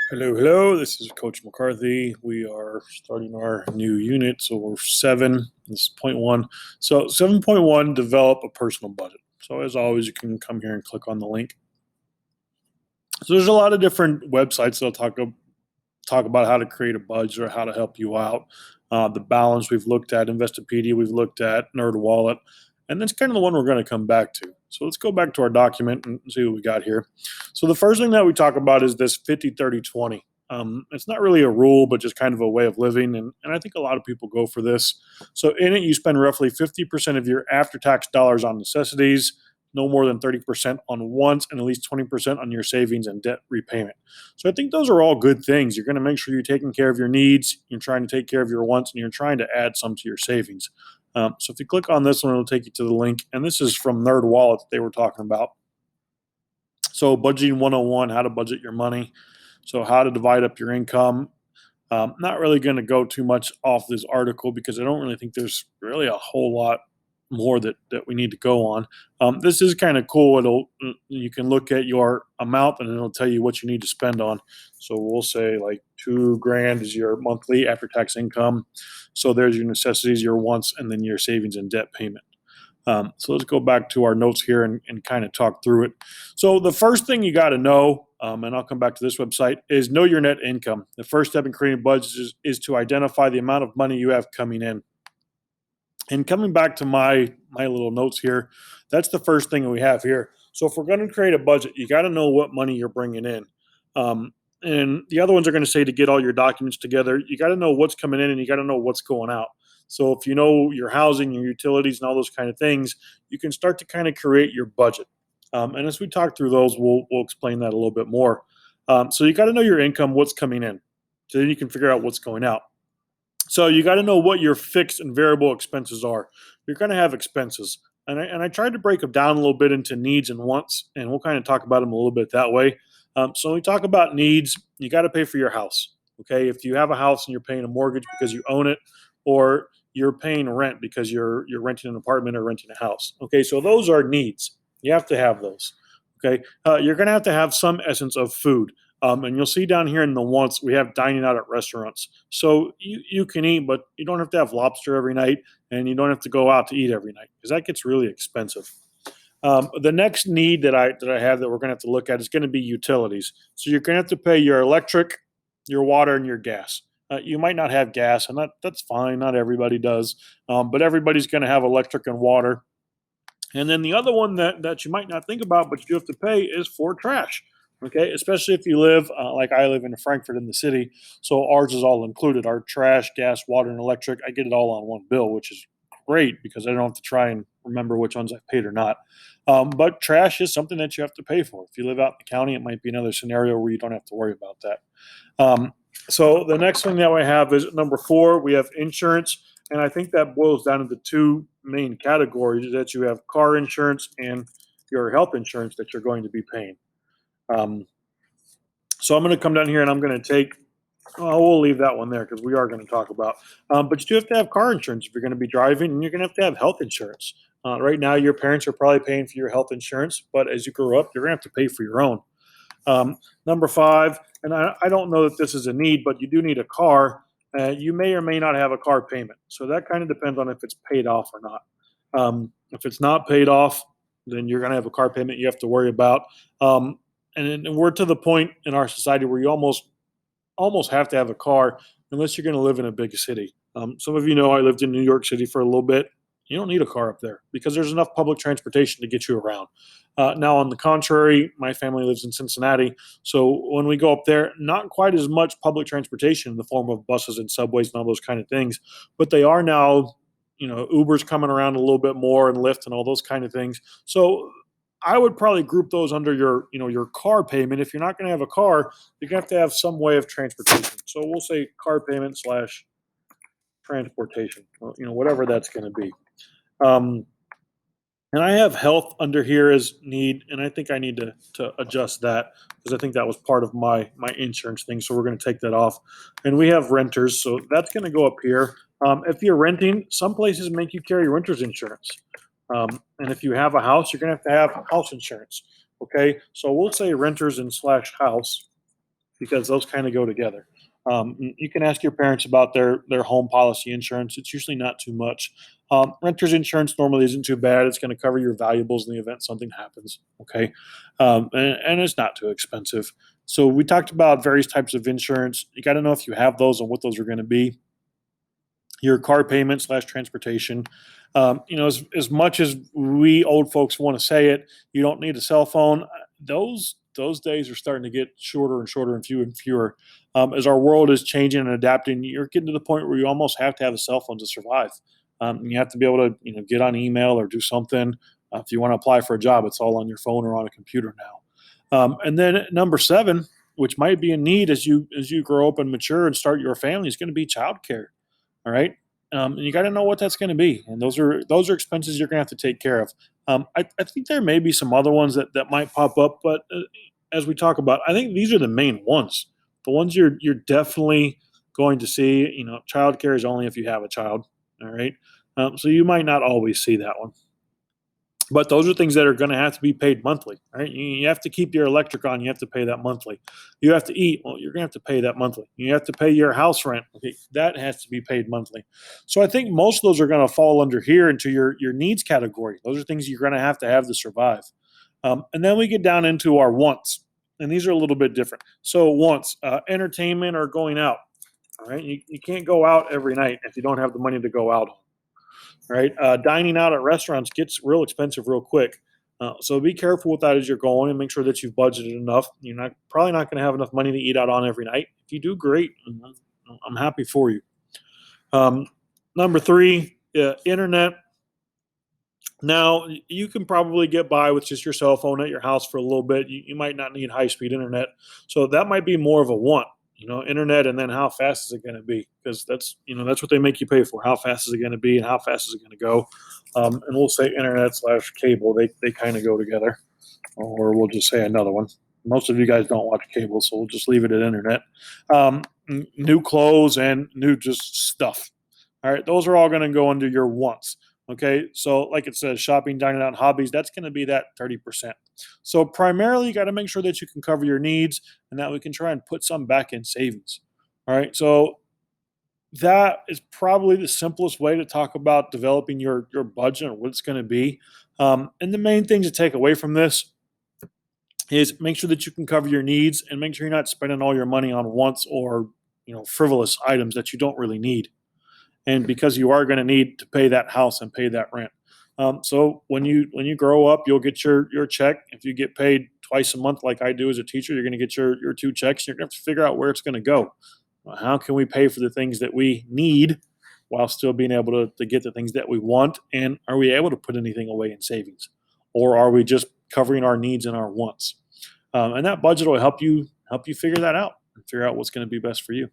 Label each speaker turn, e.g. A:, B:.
A: Hello. This is Coach McCarthy. We are starting our new unit. So we're seven. This is point one. So 7.1, develop a personal budget. So as always, you can come here and click on the link. So there's a lot of different websites that'll talk about how to create a budget or how to help you out. The balance we've looked at, Investopedia we've looked at, NerdWallet, and that's kind of the one we're going to come back to. So let's go back to our document and see what we got here. So the first thing that we talk about is this 50-30-20. It's not really a rule, but just kind of a way of living, and I think a lot of people go for this. So in it, you spend roughly 50% of your after-tax dollars on necessities, no more than 30% on wants, and at least 20% on your savings and debt repayment. So I think those are all good things. You're going to make sure you're taking care of your needs, you're trying to take care of your wants, and you're trying to add some to your savings. So if you click on this one, it'll take you to the link. And this is from NerdWallet that they were talking about. So budgeting 101, how to budget your money. So how to divide up your income. Not really going to go too much off this article because I don't really think there's really a whole lot more that we need to go on. This is kind of cool. You can look at your amount and it'll tell you what you need to spend on. So we'll say like $2,000 is your monthly after tax income. So there's your necessities, your wants, and then your savings and debt payment. So let's go back to our notes here and kind of talk through it. So the first thing you got to know, and I'll come back to this website, is know your net income. The first step in creating budgets is to identify the amount of money you have coming in. And coming back to my little notes here, that's the first thing we have here. So if we're going to create a budget, you got to know what money you're bringing in. And the other ones are going to say to get all your documents together, you got to know what's coming in and you got to know what's going out. So if you know your housing, your utilities, and all those kind of things, you can start to kind of create your budget. And as we talk through those, we'll explain that a little bit more. So you got to know your income, what's coming in, so then you can figure out what's going out. So you got to know what your fixed and variable expenses are. You're going to have expenses, and I tried to break them down a little bit into needs and wants, and we'll kind of talk about them a little bit that way. So when we talk about needs, you got to pay for your house. Okay, if you have a house and you're paying a mortgage because you own it, or you're paying rent because you're renting an apartment or renting a house. Okay, so those are needs. You have to have those. Okay, you're going to have some essence of food. And you'll see down here in the wants, we have dining out at restaurants. So you can eat, but you don't have to have lobster every night, and you don't have to go out to eat every night because that gets really expensive. The next need that I have that we're going to have to look at is going to be utilities. So you're going to have to pay your electric, your water, and your gas. You might not have gas, and that's fine. Not everybody does, but everybody's going to have electric and water. And then the other one that you might not think about, but you do have to pay, is for trash. Okay, especially if you live like I live in Frankfurt in the city, so ours is all included. Our trash, gas, water, and electric, I get it all on one bill, which is great because I don't have to try and remember which ones I paid or not. But trash is something that you have to pay for. If you live out in the county, it might be another scenario where you don't have to worry about that. So the next thing that we have is number four. We have insurance, and I think that boils down into two main categories: that you have car insurance and your health insurance that you're going to be paying. Um, so I'm going to come down here and I'm going to take. Oh, we'll leave that one there because we are going to talk about. But you do have to have car insurance if you're going to be driving, and you're going to have health insurance. Right now, your parents are probably paying for your health insurance, but as you grow up, you're going to have to pay for your own. Number five, and I don't know that this is a need, but you do need a car. You may or may not have a car payment. So that kind of depends on if it's paid off or not. If it's not paid off, then you're going to have a car payment you have to worry about. And we're to the point in our society where you almost have to have a car unless you're going to live in a big city. Some of you know I lived in New York City for a little bit. You don't need a car up there because there's enough public transportation to get you around. Now, on the contrary, my family lives in Cincinnati. So when we go up there, not quite as much public transportation in the form of buses and subways and all those kind of things. But they are now, Uber's coming around a little bit more and Lyft and all those kind of things. So I would probably group those under your car payment. If you're not going to have a car, you're going to have some way of transportation. So we'll say car payment slash transportation, whatever that's going to be. Um, and I have health under here as need, and I think I need to adjust that because I think that was part of my insurance thing. So we're going to take that off. And we have renters, so that's going to go up here. If you're renting, some places make you carry renter's insurance. And if you have a house, you're going to have house insurance. Okay, so we'll say renters and slash house. because those kind of go together. You can ask your parents about their home policy insurance. It's usually not too much. Renter's insurance normally isn't too bad. It's going to cover your valuables in the event something happens. Okay, and it's not too expensive. So we talked about various types of insurance. You got to know if you have those and what those are going to be. Your car payment slash transportation. As much as we old folks want to say it, you don't need a cell phone. Those days are starting to get shorter and fewer. As our world is changing and adapting, you're getting to the point where you almost have to have a cell phone to survive. You have to be able to get on email or do something. If you want to apply for a job, it's all on your phone or on a computer now. And then number seven, which might be a need as you grow up and mature and start your family, is going to be childcare. All right. And you got to know what that's going to be, and those are expenses you're going to have to take care of. I think there may be some other ones that might pop up, but as we talk about, I think these are the main ones. The ones you're definitely going to see. Childcare is only if you have a child. All right. So you might not always see that one. But those are things that are going to have to be paid monthly, right? You have to keep your electric on. You have to pay that monthly. You have to eat. Well, you're going to have to pay that monthly. You have to pay your house rent. Okay, that has to be paid monthly. So I think most of those are going to fall under here into your needs category. Those are things you're going to have to survive. And then we get down into our wants, and these are a little bit different. So wants, entertainment or going out. All right, you can't go out every night if you don't have the money to go out, right? Dining out at restaurants gets real expensive real quick. So be careful with that as you're going, and make sure that you've budgeted enough. You're probably not going to have enough money to eat out on every night. If you do, great. I'm happy for you. Um, Number three, internet. Now you can probably get by with just your cell phone at your house for a little bit. You might not need high speed internet, so that might be more of a want. Internet, and then how fast is it going to be? Because that's what they make you pay for. How fast is it going to be, and how fast is it going to go? And we'll say internet slash cable. They kind of go together, or we'll just say another one. Most of you guys don't watch cable, so we'll just leave it at internet. New clothes and new just stuff. All right, those are all going to go under your wants. Okay, so like it says, shopping, dining out, and hobbies, that's going to be that 30%. So primarily, you got to make sure that you can cover your needs and that we can try and put some back in savings. All right, so that is probably the simplest way to talk about developing your budget and what it's going to be. And the main thing to take away from this is make sure that you can cover your needs and make sure you're not spending all your money on wants or frivolous items that you don't really need, and because you are going to need to pay that house and pay that rent. So when you grow up, you'll get your check. If you get paid twice a month, like I do as a teacher, you're going to get your two checks. You're going to have to figure out where it's going to go. How can we pay for the things that we need while still being able to get the things that we want? And are we able to put anything away in savings, or are we just covering our needs and our wants? And that budget will help you figure that out and figure out what's going to be best for you.